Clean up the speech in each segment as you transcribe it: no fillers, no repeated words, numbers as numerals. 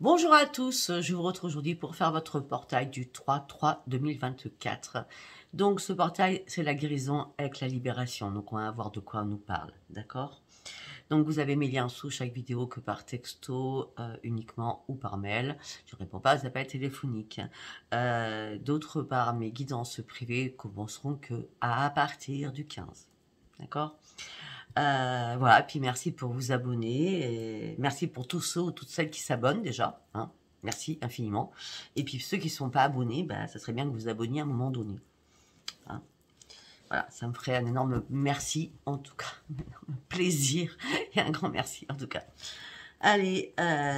Bonjour à tous, je vous retrouve aujourd'hui pour faire votre portail du 3-3-2024. Donc ce portail, c'est la guérison avec la libération, donc on va voir de quoi on nous parle, d'accord? Donc vous avez mes liens sous chaque vidéo que par texto uniquement ou par mail. Je ne réponds pas aux appels téléphoniques. D'autre part, mes guidances privées commenceront que à partir du 15, d'accord? Voilà, puis merci pour vous abonner, et merci pour tous ceux ou toutes celles qui s'abonnent déjà, hein. Merci infiniment. Et puis ceux qui ne sont pas abonnés, bah, ça serait bien que vous abonniez à un moment donné, hein. Voilà, ça me ferait un énorme merci, en tout cas, un énorme plaisir, et un grand merci, en tout cas. Allez,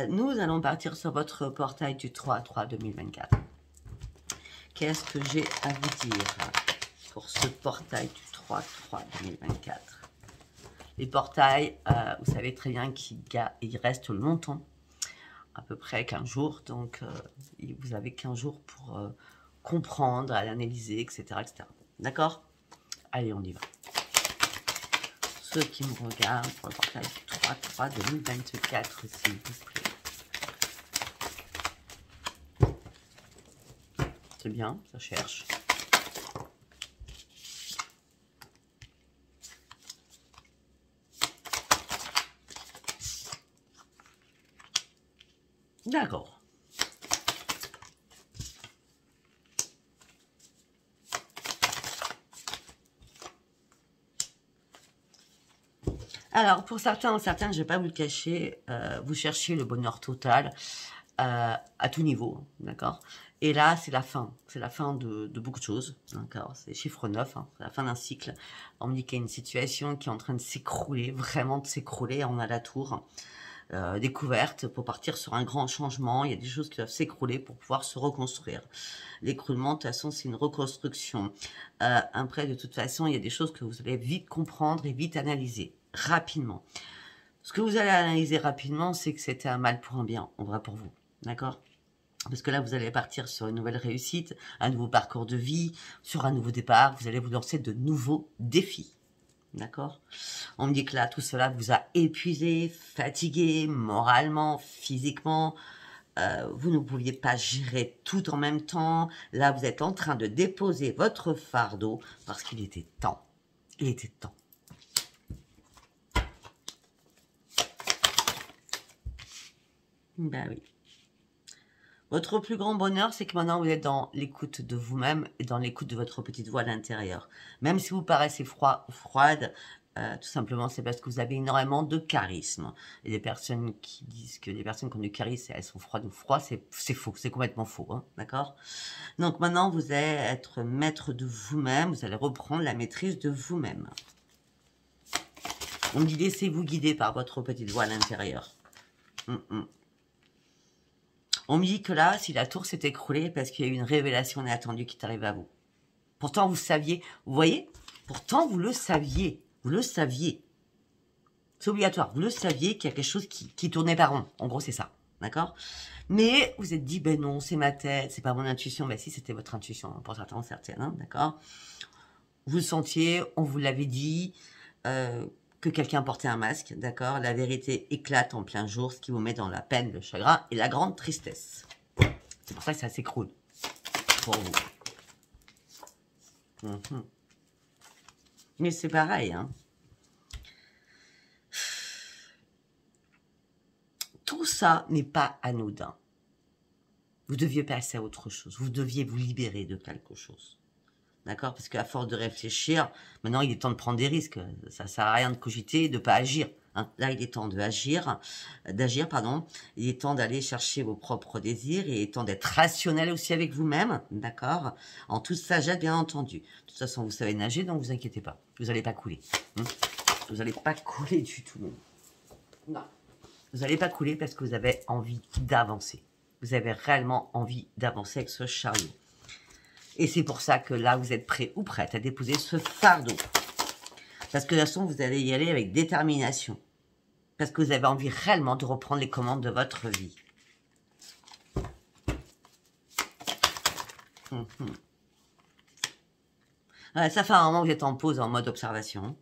nous allons partir sur votre portail du 3-3-2024. Qu'est-ce que j'ai à vous dire pour ce portail du 3-3-2024? Les portails, vous savez très bien qu'ils restent longtemps, à peu près 15 jours, donc vous avez 15 jours pour comprendre, analyser, etc. etc. D'accord? Allez, on y va. Ceux qui me regardent pour le portail 3-3-2024, s'il vous plaît. C'est bien, ça cherche. D'accord. Alors, pour certains ou certaines, je ne vais pas vous le cacher, vous cherchez le bonheur total à tout niveau, d'accord? Et là, c'est la fin de beaucoup de choses, d'accord? C'est chiffre 9, hein, c'est la fin d'un cycle. On me dit qu'il y a une situation qui est en train de s'écrouler, vraiment de s'écrouler, on a la tour. Découverte pour partir sur un grand changement. Il y a des choses qui doivent s'écrouler pour pouvoir se reconstruire. L'écroulement, de toute façon, c'est une reconstruction. Après, de toute façon, il y a des choses que vous allez vite comprendre et vite analyser, rapidement. Ce que vous allez analyser rapidement, c'est que c'était un mal pour un bien, en vrai pour vous. D'accord ? Parce que là, vous allez partir sur une nouvelle réussite, un nouveau parcours de vie, sur un nouveau départ. Vous allez vous lancer de nouveaux défis. D'accord? On me dit que là, tout cela vous a épuisé, fatigué, moralement, physiquement. Vous ne pouviez pas gérer tout en même temps. Là, vous êtes en train de déposer votre fardeau parce qu'il était temps. Il était temps. Ben oui. Votre plus grand bonheur, c'est que maintenant vous êtes dans l'écoute de vous-même et dans l'écoute de votre petite voix à l'intérieur. Même si vous paraissez froid ou froide, tout simplement, c'est parce que vous avez énormément de charisme. Et des personnes qui disent que les personnes qui ont du charisme, elles sont froides ou froids, c'est faux, c'est complètement faux, hein, d'accord? Donc maintenant, vous allez être maître de vous-même, vous allez reprendre la maîtrise de vous-même. On me dit, laissez-vous guider par votre petite voix à l'intérieur. On me dit que là, si la tour s'est écroulée, parce qu'il y a eu une révélation inattendue qui est arrivée à vous. Pourtant, vous saviez, vous voyez? Pourtant, vous le saviez. Vous le saviez. C'est obligatoire. Vous le saviez qu'il y a quelque chose qui tournait par rond. En gros, c'est ça. D'accord? Mais vous êtes dit, ben non, c'est ma tête, c'est pas mon intuition. Ben si, c'était votre intuition, hein, pour certains, certaines. Hein, d'accord? Vous le sentiez, on vous l'avait dit, que quelqu'un portait un masque, d'accord? La vérité éclate en plein jour, ce qui vous met dans la peine, le chagrin et la grande tristesse. C'est pour ça que ça s'écroule pour vous. Mais c'est pareil, hein. Tout ça n'est pas anodin. Vous deviez passer à autre chose. Vous deviez vous libérer de quelque chose. D'accord? Parce qu'à force de réfléchir, maintenant, il est temps de prendre des risques. Ça sert à rien de cogiter, de pas agir. Hein. Là, il est temps d'agir, pardon. Il est temps d'aller chercher vos propres désirs. Il est temps d'être rationnel aussi avec vous-même. D'accord? En toute sagesse, bien entendu. De toute façon, vous savez nager, donc vous inquiétez pas. Vous n'allez pas couler. Hein. Vous n'allez pas couler du tout. Non. Vous n'allez pas couler parce que vous avez envie d'avancer. Vous avez réellement envie d'avancer avec ce chariot. Et c'est pour ça que là, vous êtes prêt ou prête à déposer ce fardeau. Parce que de toute façon, vous allez y aller avec détermination. Parce que vous avez envie réellement de reprendre les commandes de votre vie. Ça fait un moment que vous êtes en pause, en mode observation.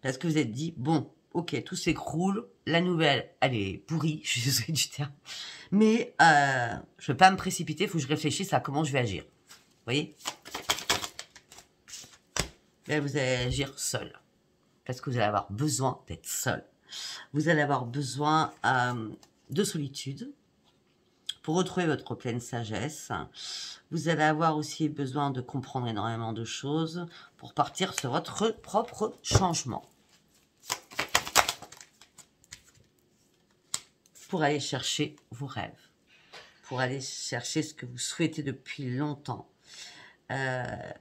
Parce que vous êtes dit, bon, ok, tout s'écroule, la nouvelle, elle est pourrie, je suis désolée du terme, mais je ne vais pas me précipiter, il faut que je réfléchisse à comment je vais agir. Vous voyez? Là, vous allez agir seul, parce que vous allez avoir besoin d'être seul. Vous allez avoir besoin de solitude pour retrouver votre pleine sagesse. Vous allez avoir aussi besoin de comprendre énormément de choses pour partir sur votre propre changement. Pour aller chercher vos rêves. Pour aller chercher ce que vous souhaitez depuis longtemps. Le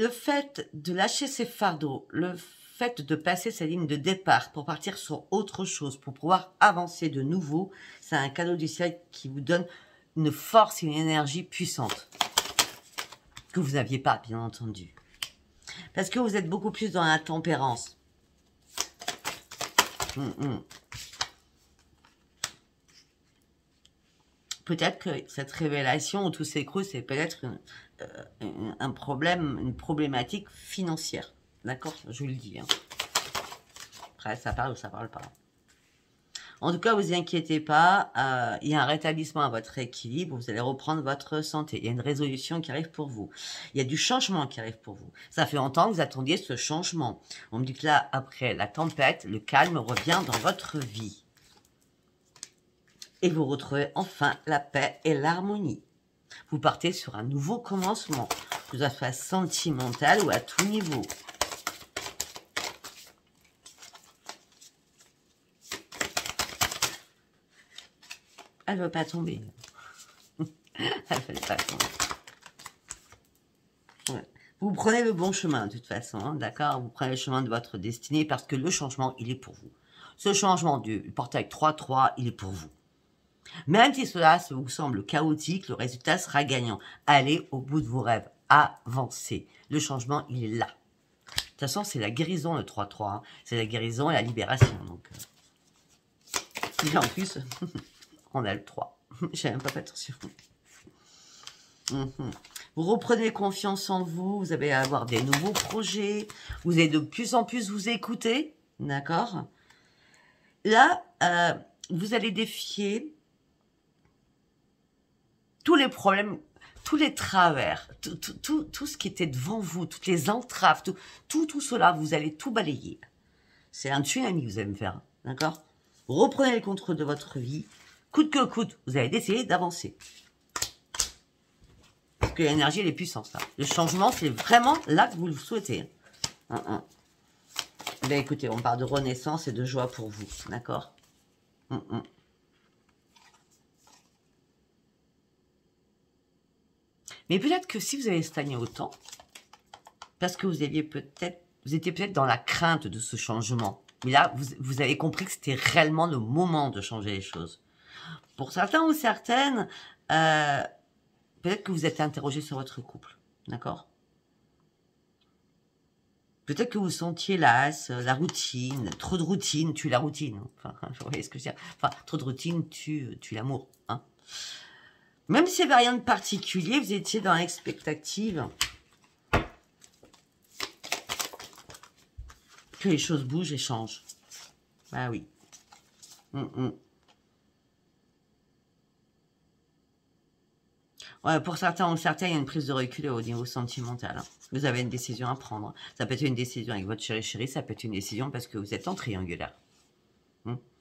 fait de lâcher ses fardeaux, le fait de passer sa ligne de départ pour partir sur autre chose, pour pouvoir avancer de nouveau, c'est un cadeau du ciel qui vous donne une force et une énergie puissante que vous n'aviez pas, bien entendu. Parce que vous êtes beaucoup plus dans la tempérance. Peut-être que cette révélation ou tous ces creux, c'est peut-être un problème, une problématique financière. D'accord? Je vous le dis. Hein. Après, ça parle ou ça parle pas. En tout cas, vous inquiétez pas. Il y a un rétablissement à votre équilibre. Vous allez reprendre votre santé. Il y a une résolution qui arrive pour vous. Il y a du changement qui arrive pour vous. Ça fait longtemps que vous attendiez ce changement. On me dit que là, après la tempête, le calme revient dans votre vie. Et vous retrouvez enfin la paix et l'harmonie. Vous partez sur un nouveau commencement, que ce soit sentimental ou à tout niveau. Elle ne veut pas tomber. Elle ne veut pas tomber. Ouais. Vous prenez le bon chemin, de toute façon, hein, d'accord? Vous prenez le chemin de votre destinée parce que le changement, il est pour vous. Ce changement du portail 3-3, il est pour vous. Même si cela vous semble chaotique, le résultat sera gagnant. Allez au bout de vos rêves. Avancez. Le changement, il est là. De toute façon, c'est la guérison, le 3-3. Hein. C'est la guérison et la libération. Donc, et en plus, on a le 3. J'ai même pas fait attention. Vous reprenez confiance en vous. Vous allez avoir des nouveaux projets. Vous allez de plus en plus vous écouter. D'accord? Là, vous allez défier tous les problèmes, tous les travers, tout ce qui était devant vous, toutes les entraves, tout cela, vous allez tout balayer. C'est un tsunami que vous allez me faire, d'accord? Reprenez le contrôle de votre vie, coûte que coûte, vous allez essayer d'avancer. Parce que l'énergie, elle est puissante, là. Le changement, c'est vraiment là que vous le souhaitez. Ben écoutez, on parle de renaissance et de joie pour vous, d'accord? Mais peut-être que si vous avez stagné autant, parce que vous étiez peut-être dans la crainte de ce changement. Mais là, vous avez compris que c'était réellement le moment de changer les choses. Pour certains ou certaines, peut-être que vous êtes interrogé sur votre couple. D'accord? Peut-être que vous sentiez la routine. Trop de routine tue la routine. Enfin, vous voyez ce que je veux dire. Enfin, trop de routine tue l'amour. Hein. Même s'il n'y avait rien de particulier, vous étiez dans l'expectative que les choses bougent et changent. Bah oui. Ouais, pour certains ou certaines, il y a une prise de recul au niveau sentimental. Hein. Vous avez une décision à prendre. Ça peut être une décision avec votre chéri, ça peut être une décision parce que vous êtes en triangulaire.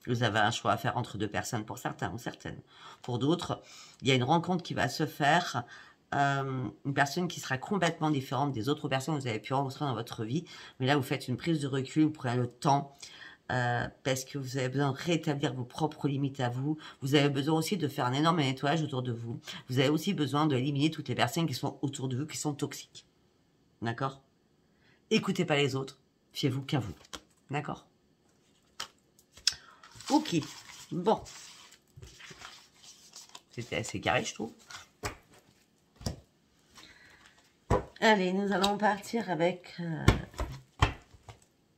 Vous avez un choix à faire entre deux personnes pour certains ou certaines. Pour d'autres, il y a une rencontre qui va se faire, une personne qui sera complètement différente des autres personnes que vous avez pu rencontrer dans votre vie. Mais là, vous faites une prise de recul, vous prenez le temps, parce que vous avez besoin de rétablir vos propres limites à vous. Vous avez besoin aussi de faire un énorme nettoyage autour de vous. Vous avez aussi besoin d'éliminer toutes les personnes qui sont autour de vous, qui sont toxiques. D'accord? Écoutez pas les autres, fiez-vous qu'à vous. D'accord? Ok, bon. C'était assez carré, je trouve. Allez, nous allons partir avec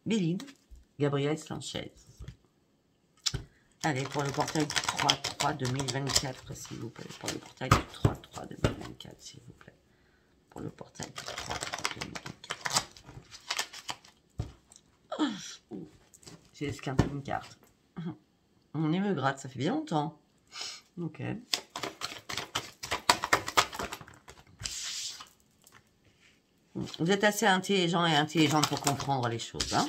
Béline, Gabriel Sanchez. Allez, pour le portail du 3-3 2024, s'il vous plaît. Pour le portail du 3-3 2024, s'il vous plaît. Pour le portail du 3-3 2024. C'est esquinté une carte. On me gratte, ça fait bien longtemps. Ok. Vous êtes assez intelligent et intelligente pour comprendre les choses. Hein.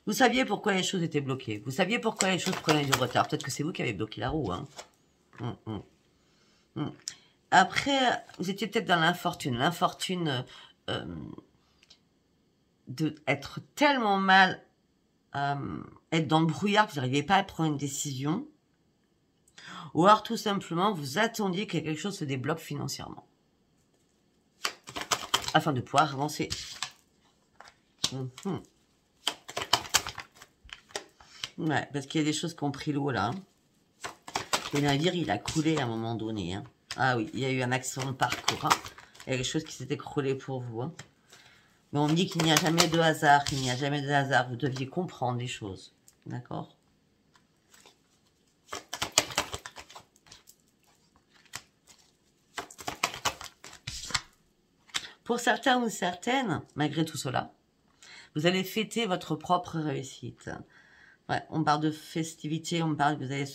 Vous saviez pourquoi les choses étaient bloquées. Vous saviez pourquoi les choses prenaient du retard. Peut-être que c'est vous qui avez bloqué la roue. Hein. Après, vous étiez peut-être dans l'infortune. L'infortune d'être tellement mal, être dans le brouillard que vous n'arriviez pas à prendre une décision. Ou alors tout simplement, vous attendiez que quelque chose se débloque financièrement. Afin de pouvoir avancer. Ouais, parce qu'il y a des choses qui ont pris l'eau là. Le navire, il a coulé à un moment donné. Hein. Ah oui, il y a eu un accident de parcours. Hein. Il y a quelque chose qui s'est écroulé pour vous. Hein. Mais on me dit qu'il n'y a jamais de hasard. Il n'y a jamais de hasard. Vous deviez comprendre les choses. D'accord? Pour certains ou certaines, malgré tout cela, vous allez fêter votre propre réussite. Ouais, on parle de festivité, on parle que vous allez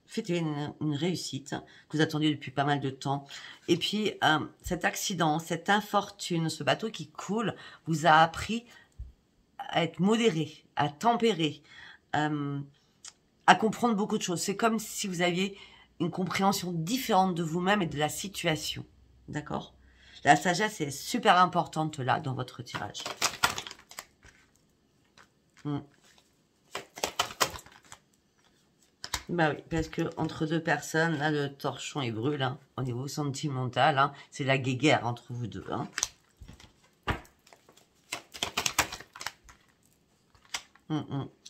fêter une réussite que vous attendiez depuis pas mal de temps. Et puis, cet accident, cette infortune, ce bateau qui coule, vous a appris à être modéré, à tempérer, à comprendre beaucoup de choses. C'est comme si vous aviez une compréhension différente de vous-même et de la situation. D'accord ? La sagesse est super importante là, dans votre tirage. Bah oui, parce que entre deux personnes, là, le torchon est brûle, hein, au niveau sentimental, hein, c'est la guéguerre entre vous deux. Hein.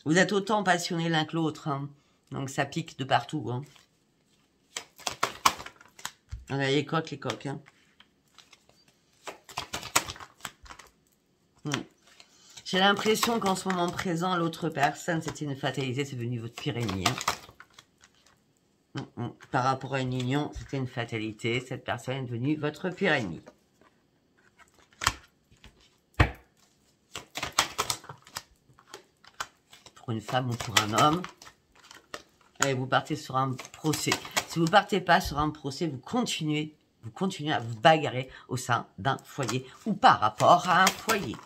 Vous êtes autant passionnés l'un que l'autre, hein, donc ça pique de partout. Hein. On a les coques, hein. J'ai l'impression qu'en ce moment présent, l'autre personne, c'était une fatalité, c'est devenu votre pire ennemi. Hein. Par rapport à une union, c'était une fatalité. Cette personne est devenue votre pire ennemi. Pour une femme ou pour un homme. Et vous partez sur un procès. Si vous ne partez pas sur un procès, vous continuez à vous bagarrer au sein d'un foyer ou par rapport à un foyer.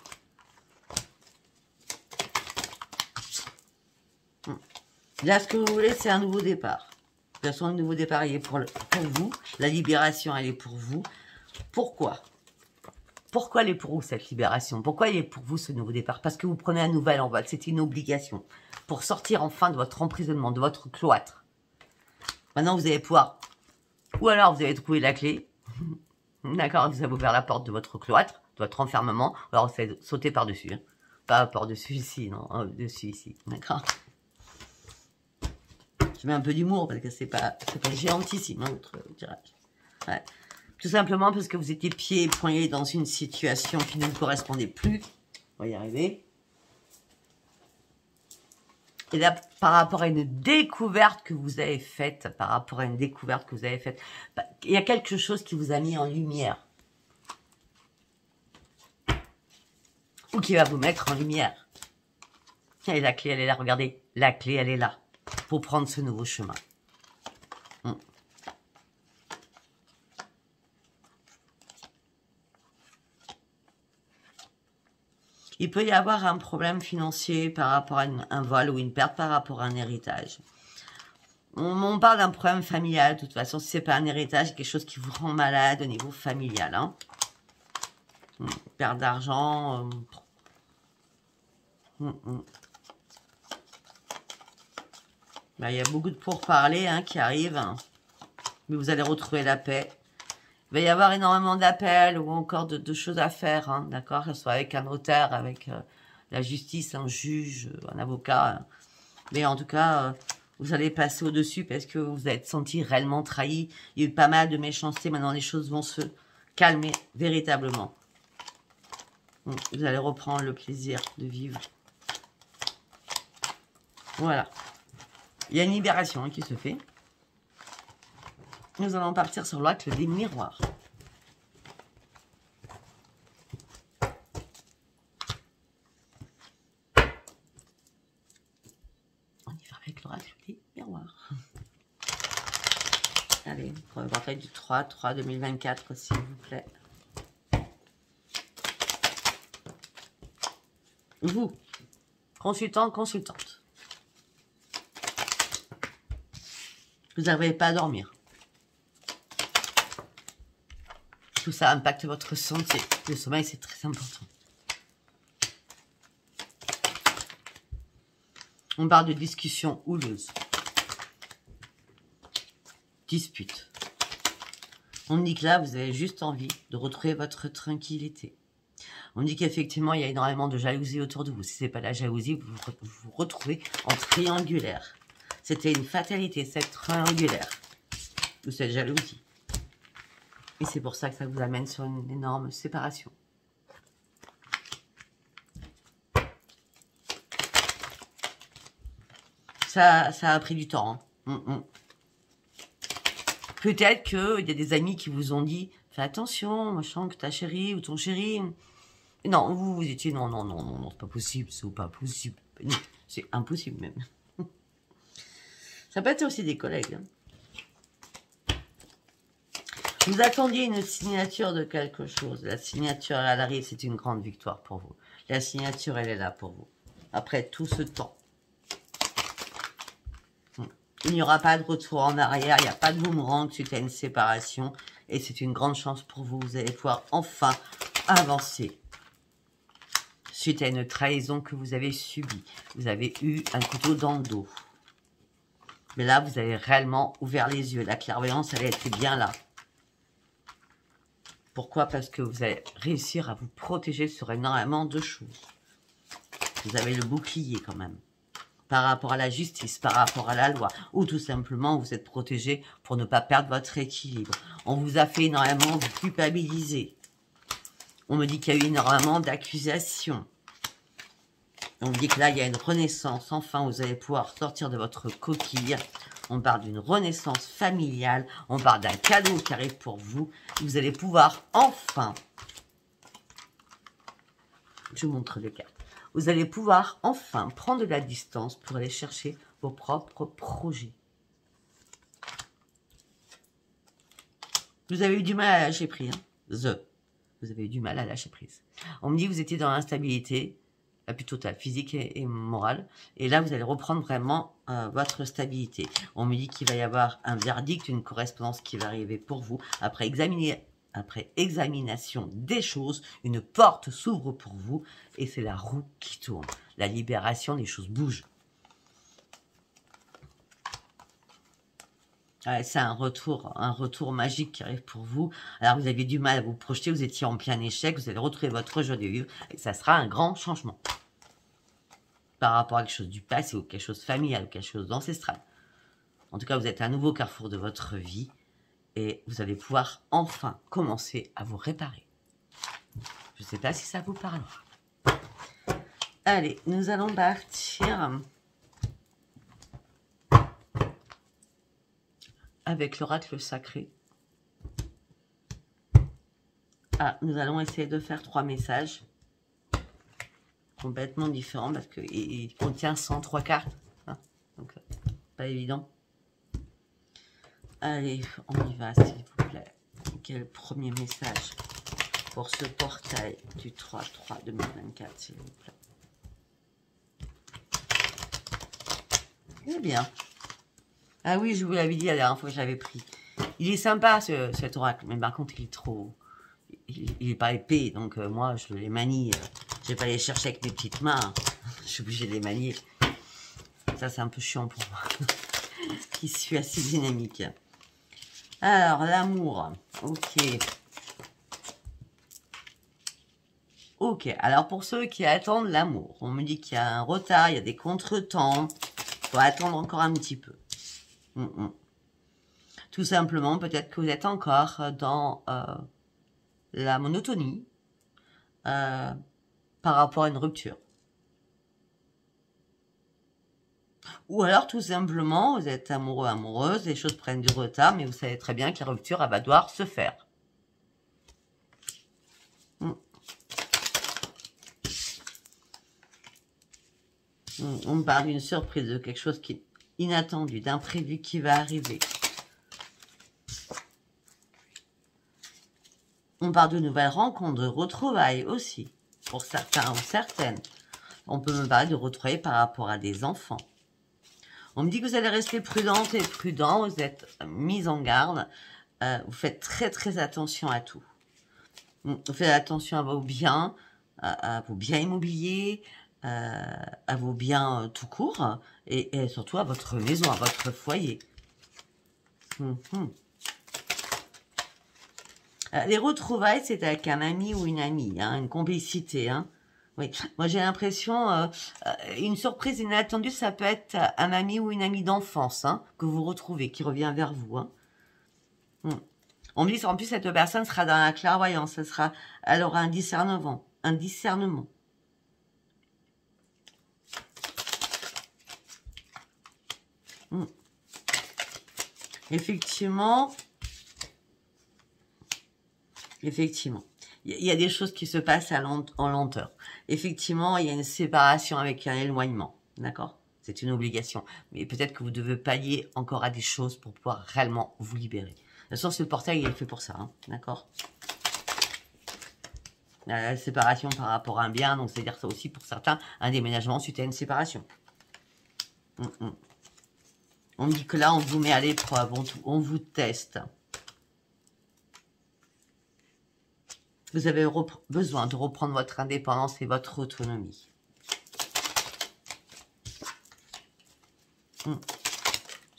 Là, ce que vous voulez, c'est un nouveau départ. De toute façon, le nouveau départ, il est pour vous. La libération, elle est pour vous. Pourquoi? Pourquoi elle est pour vous, cette libération? Pourquoi il est pour vous, ce nouveau départ? Parce que vous prenez un nouvel envol. C'est une obligation. Pour sortir enfin de votre emprisonnement, de votre cloître. Maintenant, vous allez pouvoir... Ou alors, vous allez trouver la clé. D'accord? Vous allez ouvrir la porte de votre cloître, de votre enfermement. Ou alors, vous allez sauter par-dessus. Hein. Pas par-dessus ici, non. Dessus ici. D'accord? Je mets un peu d'humour parce que c'est pas géantissime, hein, votre tirage. Ouais. Tout simplement parce que vous étiez pieds et poings dans une situation qui ne vous correspondait plus. On va y arriver. Et là, par rapport à une découverte que vous avez faite, il y a quelque chose qui vous a mis en lumière. Ou qui va vous mettre en lumière. Et la clé, elle est là, regardez. La clé, elle est là. Pour prendre ce nouveau chemin. Il peut y avoir un problème financier par rapport à un vol ou une perte par rapport à un héritage. On parle d'un problème familial, de toute façon, si ce n'est pas un héritage, c'est quelque chose qui vous rend malade au niveau familial. Hein. Perte d'argent. Ben, il y a beaucoup de pourparlers hein, qui arrivent, hein. Mais vous allez retrouver la paix. Il va y avoir énormément d'appels ou encore de choses à faire, hein, d'accord? Que ce soit avec un notaire, avec la justice, un juge, un avocat. Hein. Mais en tout cas, vous allez passer au-dessus parce que vous allez être senti réellement trahi. Il y a eu pas mal de méchanceté. Maintenant, les choses vont se calmer véritablement. Donc, vous allez reprendre le plaisir de vivre. Voilà. Il y a une libération hein, qui se fait. Nous allons partir sur l'oracle des miroirs. avec l'oracle des miroirs. Allez, pour le portail du 3 2024, s'il vous plaît. Vous, consultant, consultante. Vous n'arrivez pas à dormir. Tout ça impacte votre santé. Le sommeil, c'est très important. On parle de discussion houleuse. Dispute. On dit que là, vous avez juste envie de retrouver votre tranquillité. On dit qu'effectivement, il y a énormément de jalousie autour de vous. Si ce n'est pas la jalousie, vous vous retrouvez en triangulaire. C'était une fatalité, cette triangulaire. Ou cette jalousie. Et c'est pour ça que ça vous amène sur une énorme séparation. Ça a pris du temps. Hein. Peut-être qu'il y a des amis qui vous ont dit « Fais attention, moi je sens que ta chérie ou ton chéri... » Non, vous étiez « Non, non, non, non, non, c'est pas possible, c'est pas possible. » C'est impossible même. Ça peut être aussi des collègues. Hein. Vous attendiez une signature de quelque chose. La signature, elle arrive, c'est une grande victoire pour vous. La signature, elle est là pour vous. Après tout ce temps. Il n'y aura pas de retour en arrière, il n'y a pas de boomerang suite à une séparation. Et c'est une grande chance pour vous. Vous allez pouvoir enfin avancer. Suite à une trahison que vous avez subie. Vous avez eu un couteau dans le dos. Mais là, vous avez réellement ouvert les yeux. La clairvoyance, elle était bien là. Pourquoi? Parce que vous allez réussir à vous protéger sur énormément de choses. Vous avez le bouclier quand même. Par rapport à la justice, par rapport à la loi, ou tout simplement vous êtes protégé pour ne pas perdre votre équilibre. On vous a fait énormément vous culpabiliser. On me dit qu'il y a eu énormément d'accusations. On me dit que là, il y a une renaissance. Enfin, vous allez pouvoir sortir de votre coquille. On parle d'une renaissance familiale. On parle d'un cadeau qui arrive pour vous. Vous allez pouvoir enfin... Je vous montre les cartes. Vous allez pouvoir enfin prendre de la distance pour aller chercher vos propres projets. Vous avez eu du mal à lâcher prise. Hein. Vous avez eu du mal à lâcher prise. On me dit que vous étiez dans l'instabilité, la plus totale, physique et morale. Et là, vous allez reprendre vraiment votre stabilité. On me dit qu'il va y avoir un verdict, une correspondance qui va arriver pour vous. Après examination des choses, une porte s'ouvre pour vous et c'est la roue qui tourne. La libération, les choses bougent. Ouais, c'est un retour magique qui arrive pour vous. Alors vous aviez du mal à vous projeter, vous étiez en plein échec, vous allez retrouver votre joie de vivre et ça sera un grand changement. Par rapport à quelque chose du passé ou quelque chose familial ou quelque chose d'ancestral. En tout cas, vous êtes à un nouveau carrefour de votre vie. Et vous allez pouvoir enfin commencer à vous réparer. Je ne sais pas si ça vous parle. Allez, nous allons partir avec l'oracle sacré. Ah, nous allons essayer de faire 3 messages complètement différents parce qu'il contient 103 cartes. Hein, donc, pas évident. Allez, on y va, s'il vous plaît. Quel premier message pour ce portail du 3-3-2024, s'il vous plaît. Eh bien. Ah oui, je vous l'avais dit la dernière fois que j'avais pris. Il est sympa, cet oracle, mais par contre, il est trop... Il est pas épais, donc moi, je les manie. Je vais pas les chercher avec mes petites mains. Je suis obligée de les manier. Ça, c'est un peu chiant pour moi. Qui suis assez dynamique. Alors, l'amour. Ok. Ok. Alors, pour ceux qui attendent l'amour, on me dit qu'il y a un retard, il y a des contretemps. Il faut attendre encore un petit peu. Tout simplement, peut-être que vous êtes encore dans la monotonie par rapport à une rupture. Ou alors, tout simplement, vous êtes amoureux, amoureuse, les choses prennent du retard, mais vous savez très bien que la rupture, elle va devoir se faire. On parle d'une surprise, de quelque chose qui inattendu, d'imprévu qui va arriver. On parle de nouvelles rencontres, de retrouvailles aussi, pour certains ou certaines. On peut me parler de retrouvailles par rapport à des enfants. On me dit que vous allez rester prudente et prudent, vous êtes mis en garde, vous faites très attention à tout. Vous faites attention à vos biens immobiliers, à vos biens tout court, et surtout à votre maison, à votre foyer. Les retrouvailles, c'est avec un ami ou une amie, hein, une complicité. Hein. Oui, moi j'ai l'impression, une surprise inattendue, ça peut être un ami ou une amie d'enfance, hein, que vous retrouvez, qui revient vers vous. Hein. On me dit en plus cette personne sera dans la clairvoyance, elle aura un discernement, Effectivement, il y a des choses qui se passent en lenteur. Effectivement, il y a une séparation avec un éloignement, d'accord? C'est une obligation. Mais peut-être que vous devez pallier encore à des choses pour pouvoir réellement vous libérer. De toute façon, ce portail, il est fait pour ça, hein, d'accord? La séparation par rapport à un bien, donc c'est-à-dire ça aussi pour certains, un déménagement suite à une séparation. On dit que là, on vous met à l'épreuve, on vous teste. Vous avez besoin de reprendre votre indépendance et votre autonomie.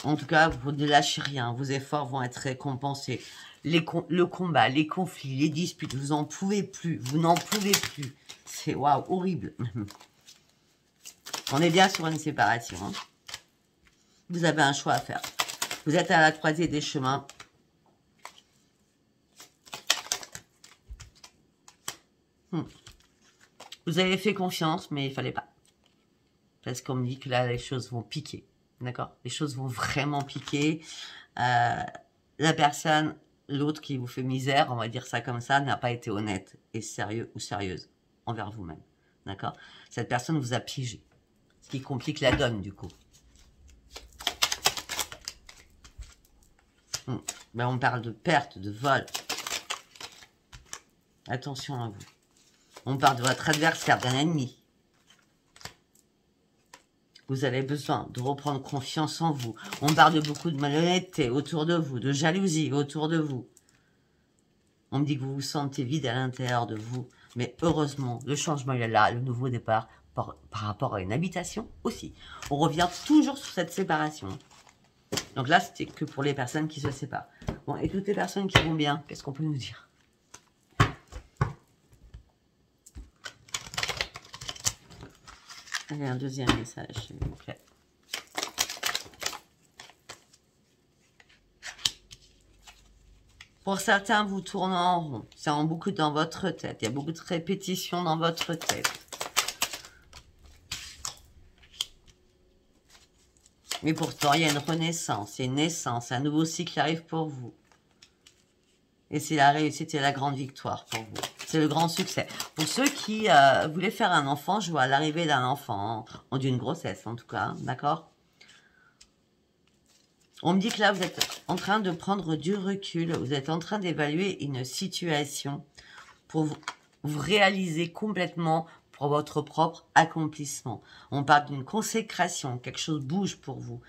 En tout cas, vous ne lâchez rien. Vos efforts vont être récompensés. Le combat, les conflits, les disputes, vous n'en pouvez plus. Vous n'en pouvez plus. C'est waouh, horrible. On est bien sur une séparation. Hein. Vous avez un choix à faire. Vous êtes à la croisée des chemins. Vous avez fait confiance, mais il fallait pas. Parce qu'on me dit que là, les choses vont piquer. D'accord? Les choses vont vraiment piquer. La personne, l'autre qui vous fait misère, on va dire ça comme ça, n'a pas été honnête et sérieux ou sérieuse envers vous-même. D'accord? Cette personne vous a piégé. Ce qui complique la donne, du coup. Ben, on parle de perte, de vol. Attention à vous. On parle de votre adversaire, d'un ennemi. Vous avez besoin de reprendre confiance en vous. On parle de beaucoup de malhonnêteté autour de vous, de jalousie autour de vous. On me dit que vous vous sentez vide à l'intérieur de vous. Mais heureusement, le changement il est là, le nouveau départ par rapport à une habitation aussi. On revient toujours sur cette séparation. Donc là, c'était que pour les personnes qui se séparent. Bon, et toutes les personnes qui vont bien, qu'est-ce qu'on peut nous dire ? Allez, un deuxième message, s'il vous plaît. Pour certains, vous tournez en rond. C'est en boucle dans votre tête. Il y a beaucoup de répétitions dans votre tête. Mais pourtant, il y a une renaissance, il y a une naissance, un nouveau cycle arrive pour vous. Et c'est la réussite et la grande victoire pour vous. C'est le grand succès. Pour ceux qui voulaient faire un enfant, je vois l'arrivée d'un enfant, d'une grossesse en tout cas, hein, d'accord? On me dit que là, vous êtes en train de prendre du recul, vous êtes en train d'évaluer une situation pour vous réaliser complètement pour votre propre accomplissement. On parle d'une consécration, quelque chose bouge pour vous.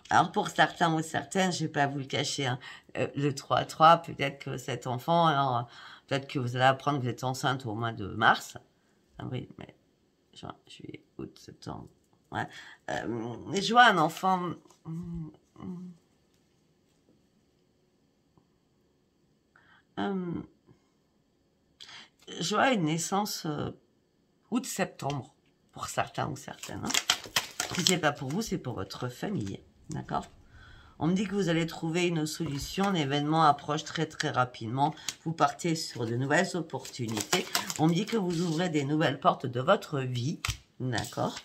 Alors pour certains ou certaines, je ne vais pas vous le cacher, hein, le 3-3, peut-être que cet enfant, alors peut-être que vous allez apprendre que vous êtes enceinte au mois de mars, avril, mai, juin, juillet, août, septembre. Ouais. Je vois un enfant. Je vois une naissance août-septembre pour certains ou certaines. Hein. Si c'est pas pour vous, c'est pour votre famille. D'accord? On me dit que vous allez trouver une solution. L'événement approche très rapidement. Vous partez sur de nouvelles opportunités. On me dit que vous ouvrez des nouvelles portes de votre vie. D'accord?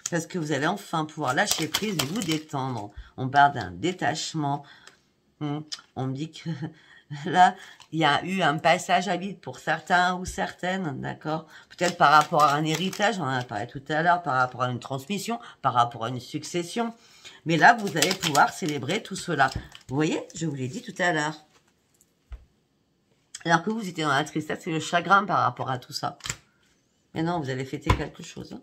Parce que vous allez enfin pouvoir lâcher prise et vous détendre. On parle d'un détachement. On me dit que Là, il y a eu un passage à vide pour certains ou certaines, d'accord? Peut-être par rapport à un héritage, on en a parlé tout à l'heure, par rapport à une transmission, par rapport à une succession. Mais là, vous allez pouvoir célébrer tout cela. Vous voyez, je vous l'ai dit tout à l'heure. Alors que vous étiez dans la tristesse et le chagrin par rapport à tout ça. Mais non, vous allez fêter quelque chose. Hein.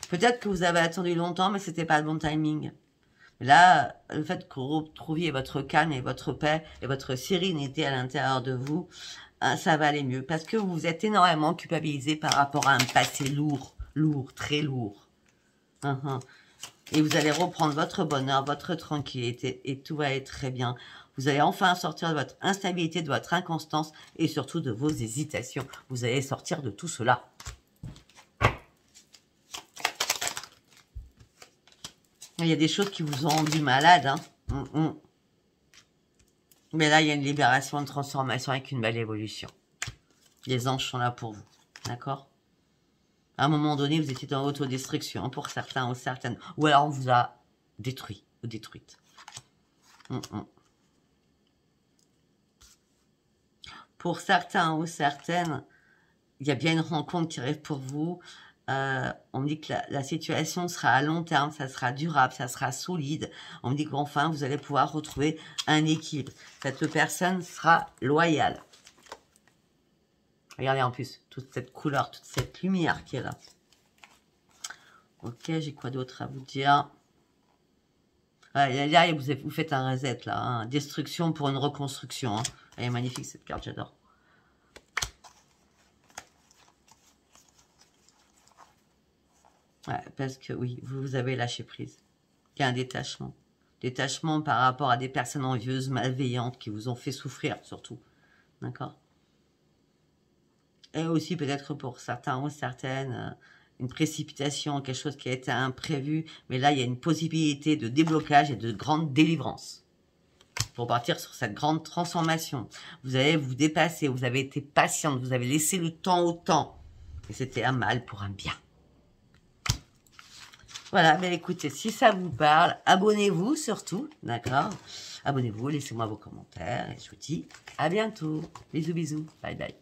Peut-être que vous avez attendu longtemps, mais c'était pas le bon timing. Là, le fait que vous retrouviez votre calme et votre paix et votre sérénité à l'intérieur de vous, ça va aller mieux. Parce que vous êtes énormément culpabilisé par rapport à un passé lourd, très lourd. Et vous allez reprendre votre bonheur, votre tranquillité et tout va être très bien. Vous allez enfin sortir de votre instabilité, de votre inconstance et surtout de vos hésitations. Vous allez sortir de tout cela. Il y a des choses qui vous ont rendu malade. Hein. Mais là, il y a une libération, une transformation avec une belle évolution. Les anges sont là pour vous. D'accord? À un moment donné, vous étiez dans l'autodestruction pour certains ou certaines. Ou alors, on vous a détruit ou détruite. Pour certains ou certaines, il y a bien une rencontre qui arrive pour vous. On me dit que la situation sera à long terme, ça sera durable, ça sera solide. On me dit qu'enfin, vous allez pouvoir retrouver un équilibre. Cette personne sera loyale. Regardez en plus, toute cette couleur, toute cette lumière qui est là. Ok, j'ai quoi d'autre à vous dire? Là, vous faites un reset, là. Hein. Destruction pour une reconstruction. Hein. Elle est magnifique, cette carte, j'adore. Ouais, parce que oui, vous avez lâché prise. Il y a un détachement. Détachement par rapport à des personnes envieuses, malveillantes, qui vous ont fait souffrir, surtout. D'accord? Et aussi, peut-être pour certains ou certaines, une précipitation, quelque chose qui a été imprévu. Mais là, il y a une possibilité de déblocage et de grande délivrance. Pour partir sur cette grande transformation. Vous allez vous dépasser, vous avez été patiente, vous avez laissé le temps au temps. Et c'était un mal pour un bien. Voilà, mais écoutez, si ça vous parle, abonnez-vous surtout, d'accord? Abonnez-vous, laissez-moi vos commentaires et je vous dis à bientôt. Bisous, bisous. Bye, bye.